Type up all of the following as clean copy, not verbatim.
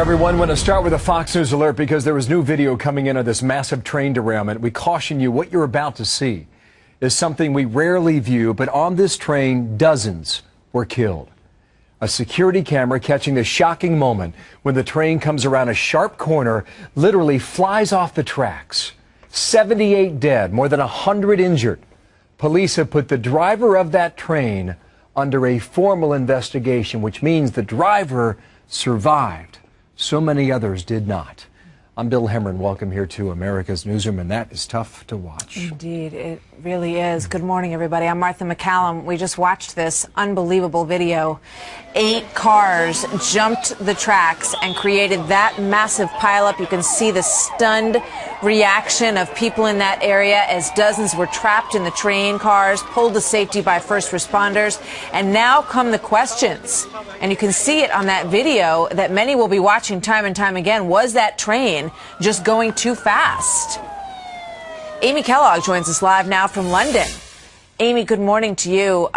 Everyone, want to start with a Fox News alert because there was new video coming in of this massive train derailment. We caution you, what you're about to see is something we rarely view, but on this train, dozens were killed. A security camera catching the shocking moment when the train comes around a sharp corner, literally flies off the tracks. 78 dead, more than 100 injured. Police have put the driver of that train under a formal investigation, which means the driver survived. So many others did not. I'm Bill Hemren. Welcome here to America's Newsroom, and that is tough to watch. Indeed, it really is. Good morning, everybody. I'm Martha McCallum. We just watched this unbelievable video. 8 cars jumped the tracks and created that massive pileup. You can see the stunned reaction of people in that area as dozens were trapped in the train cars, pulled to safety by first responders. And now come the questions. And you can see it on that video that many will be watching time and time again. Was that train just going too fast? Amy Kellogg joins us live now from London. Amy, good morning to you.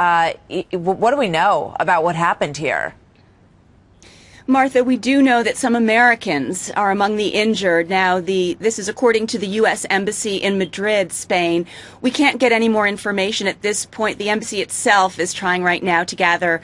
What do we know about what happened here? Martha, we do know that some Americans are among the injured. Now, this is according to the U.S. Embassy in Madrid, Spain. We can't get any more information at this point. The embassy itself is trying right now to gather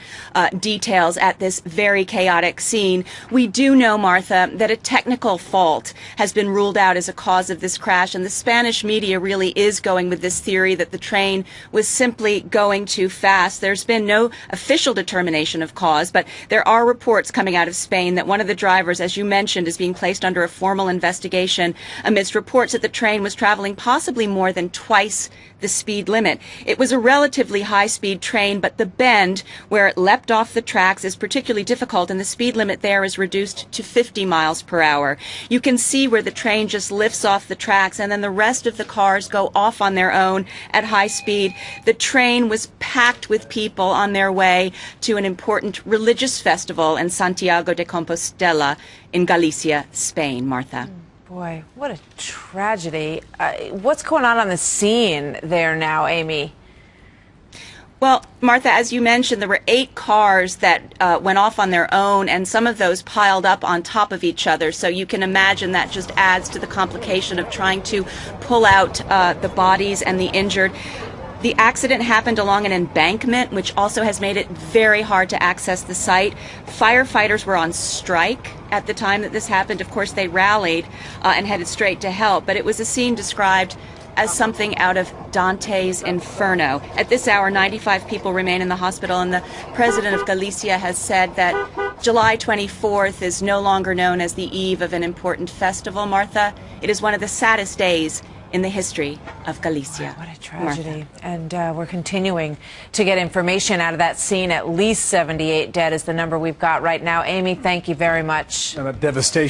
details at this very chaotic scene. We do know, Martha, that a technical fault has been ruled out as a cause of this crash, and the Spanish media really is going with this theory that the train was simply going too fast. There's been no official determination of cause, but there are reports coming out of Spain that one of the drivers, as you mentioned, is being placed under a formal investigation amidst reports that the train was traveling possibly more than twice the speed limit. It was a relatively high-speed train, but the bend where it leapt off the tracks is particularly difficult, and the speed limit there is reduced to 50 miles per hour. You can see where the train just lifts off the tracks, and then the rest of the cars go off on their own at high speed. The train was packed with people on their way to an important religious festival in Santiago de Compostela in Galicia, Spain. Martha. Boy, what a tragedy. What's going on the scene there now, Amy? Well, Martha, as you mentioned, there were 8 cars that went off on their own, and some of those piled up on top of each other. So you can imagine that just adds to the complication of trying to pull out the bodies and the injured. The accident happened along an embankment, which also has made it very hard to access the site. Firefighters were on strike at the time that this happened. Of course, they rallied and headed straight to help, but it was a scene described as something out of Dante's Inferno. At this hour, 95 people remain in the hospital, and the president of Galicia has said that July 24th is no longer known as the eve of an important festival, Martha. It is one of the saddest days in the history of Galicia. What a tragedy. Martha. And we're continuing to get information out of that scene. At least 78 dead is the number we've got right now. Amy, thank you very much. Devastation.